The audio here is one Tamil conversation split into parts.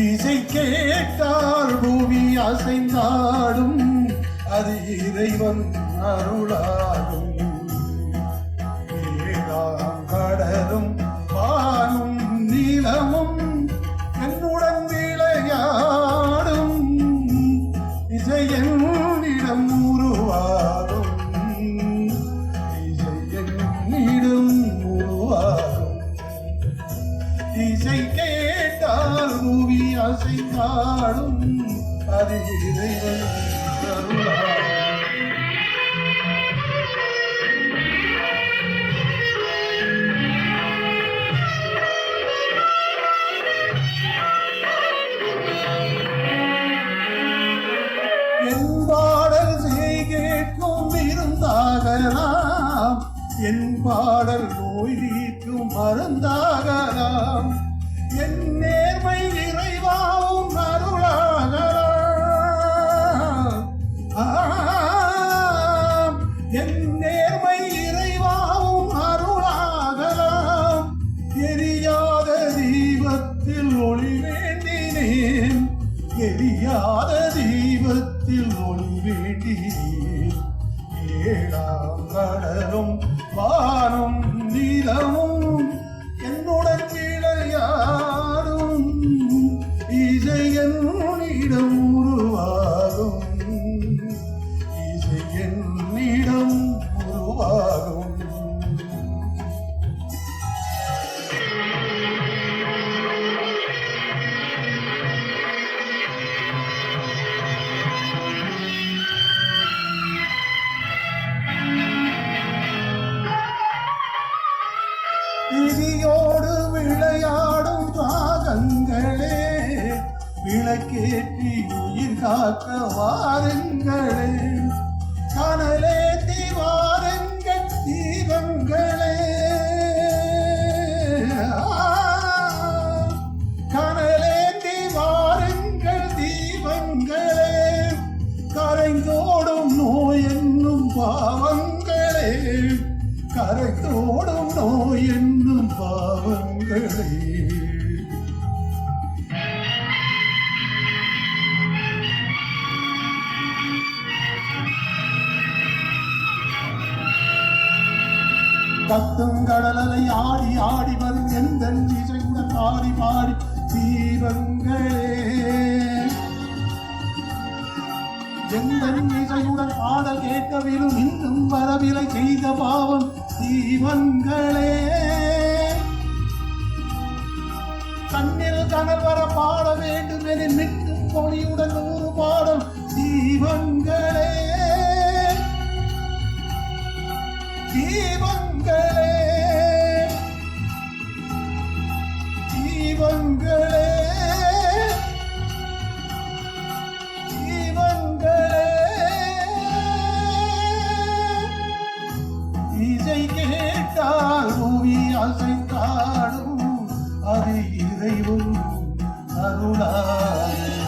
இசை கேட்டால் பூமி அசைந்தாடும், அது இறைவன் அருளாகும். ஏழாம் கடலும் வானும் நீளமும் என்னுடன் விளையாடும், இசை என்னிடம் உருவாகும், இசை என்னிடம் உருவாகும். இசை கேட்டால் பூமி அசைந்தாடும், அது இறைவன் அருளாகும். என் பாடல் கேட்கும் இருந்தாகலாம், என் பாடல் நோய் நீக்கும் மருந்தாகலாம், என் நேர்மை இறைவாவும் அருளாகலாம். என் நேர்மை இறைவாவும் அருளாகலாம். எரியாத தீபத்தில் ஒளி வேண்டினேன், எரியாத தீபத்தில் ஒளி வேண்டினேன். ஏழாம் கடலும் வானும் நீளமும் என்னுடன் விளையாடும், இசை என்னிடம் உருவாகும், இசை என்னிடம் உருவாகும். விதியோடு விளையாடும் ராகங்களே, விளக்கேற்றி உயிர் காக்க வாருங்களே, கனலேத்தி வாருங்கள் தீபங்களே, கனலேத்தி வாருங்கள் தீபங்களே, கரைந்தோடும் நோய் என்னும் பாவங்களே, கரைத்தோடும் நோய் என்னும் பாவங்களே. கத்தும் கடலலை ஆடி ஆடி வரும் எந்த இசையுடன் பாடி பாடி தீபங்களே, எந்த இசையுடன் பாடல் கேட்கவிலும் இன்னும் வரவில்லை செய்த பாவம் தீபங்களே. கண்ணில் கனல் வர பாட வேண்டும் என நிற்கும் மொழியுடன் ஒரு பாடம் தீபங்களே, தீபங்களே, தீபங்களே, தீபங்களே. இசை கேட்டால் பூமி அசைந்தாடும், அது இறைவன் அருளாகும்.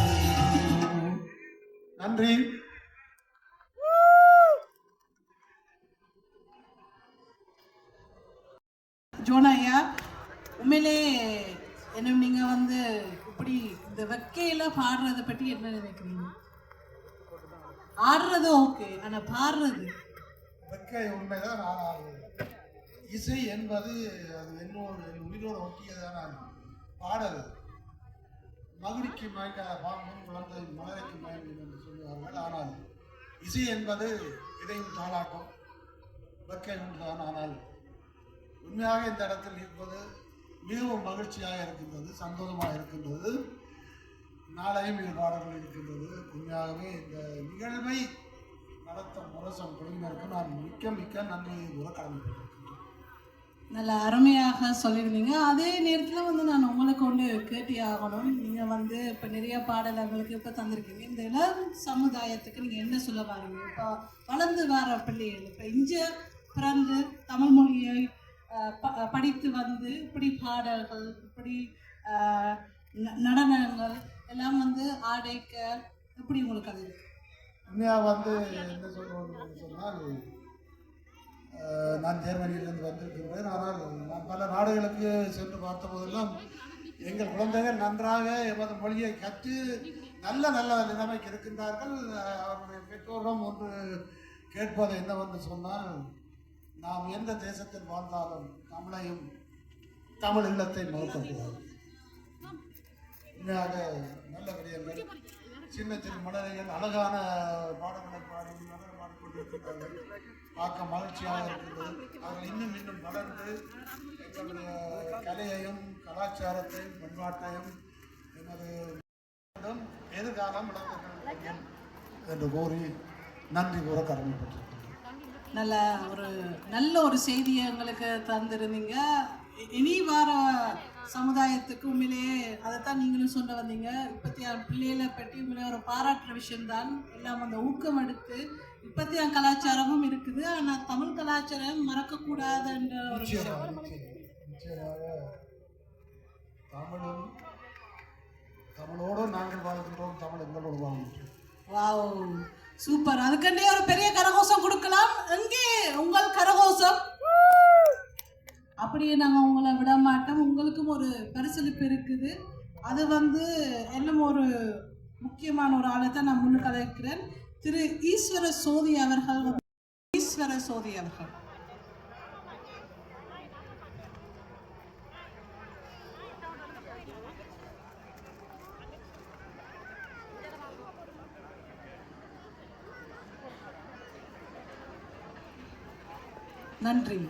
நன்றி. ஜோனாயா, உண்மையிலே என்ன நீங்கள் வந்து இப்படி இந்த வெக்கையில் பாடுறதை பற்றி என்ன நினைக்கிறீங்க? ஆடுறது ஓகே, ஆனால் பாடுறது வெக்கை உண்மைதான். ஆனால் இசை என்பது அது என்னோட உயிரோடு ஒட்டியதான பாடல். மகிழ்ச்சி மயக்காத பாம்பும் குழந்தை மலரைக்கு மயங்கும் என்று சொல்லுவார்கள். ஆனால் இசை என்பது இதையும் தாளாட்டும், வெக்கை உண்டுதான். ஆனால் உண்மையாக இந்த இடத்தில் இருப்பது மிகவும் மகிழ்ச்சியாக இருக்கின்றது, சந்தோஷமாக இருக்கின்றது. நாளையும் இது பாடல்கள் இருக்கின்றது. உண்மையாகவே இந்த நிகழ்வை நடத்த முரசம் குழுவினருக்கு நான் மிக்க மிக்க நன்றி கூட கடமைப்பட்டிருக்கின்றேன். நல்ல அருமையாக சொல்லியிருந்தீங்க. அதே நேரத்தில் வந்து நான் உங்களை கொண்டு கேட்டி ஆகணும். நீங்கள் வந்து இப்போ நிறைய பாடல்களுக்கு இப்போ தந்திருக்கீங்க. இந்த இளம் சமுதாயத்துக்கு நீங்கள் என்ன சொல்ல வரீங்க? இப்போ வளர்ந்து வர பிள்ளைகள் இப்போ இங்கே பிறந்து தமிழ் மொழியை படித்து வந்து இப்படி பாடல்கள், இப்படி நடனங்கள் எல்லாம் வந்து ஆடைக்க எப்படி உங்களுக்கு அது இருக்கு? உண்மையாக வந்து என்ன சொல்லணும்னு சொன்னால், நான் ஜெர்மனியிலிருந்து வந்திருக்கின்றேன். ஆனால் நான் பல நாடுகளுக்கு சென்று பார்த்த போதெல்லாம் எங்கள் குழந்தைகள் நன்றாக எமது மொழியை கற்று நல்ல நல்ல நிலைமைக்கு இருக்கின்றார்கள். அவருடைய பெற்றோரும் ஒன்று கேட்பது என்னவென்று சொன்னால், நாம் எந்த தேசத்தில் வாழ்ந்தாலும் தமிழையும் தமிழ் இல்லத்தை மறுக்கக்கூடாது. உண்மையாக நல்ல விடயங்கள், சின்ன சின்ன மலரைகள் அழகான பாடங்களை பாடிக்கொண்டிருக்கிறார்கள். பார்க்க மகிழ்ச்சியாக இருக்கின்றது. அவர்கள் இன்னும் இன்னும் வளர்ந்து எங்களுடைய கலையையும் கலாச்சாரத்தையும் பண்பாட்டையும் எனது எதிர்காலம் விளக்குங்கள் என்று கூறி நன்றி கூற கடமைப்பட்டிருக்கிறேன். நல்ல ஒரு செய்தியை எங்களுக்கு தந்திருந்தீங்க. இனி வார சமுதாயத்துக்கு உண்மையிலேயே அதைத்தான் நீங்களும் சொல்ல வந்தீங்க. இப்பத்தியா பிள்ளைகளை பற்றி உண்மையிலே ஒரு பாராட்டுற விஷயம்தான். எல்லாம் அந்த ஊக்கம் எடுத்து இப்பத்தியா கலாச்சாரமும் இருக்குது, ஆனால் தமிழ் கலாச்சாரம் மறக்கக்கூடாதுன்ற ஒரு விஷயம். நிச்சயமாக தமிழும் தமிழோடு நாங்கள் வாழ்கின்றோம், தமிழ் எங்களோடு வாழ்கின்றோம். Wow, super. அதுக்கண்டே ஒரு பெரிய கரகோஷம் கொடுக்கலாம். எங்கே உங்கள் கரகோஷம்? அப்படியே நாங்கள் உங்களை விட மாட்டோம். உங்களுக்கும் ஒரு பரிசளிப்பு இருக்குது. அது இன்னும் ஒரு முக்கியமான ஒரு ஆளை தான் நான் முன்னுக்கு அழைக்கிறேன். திரு ஈஸ்வர சோதி அவர்கள். ஈஸ்வர சோதி அவர்கள். நன்றி.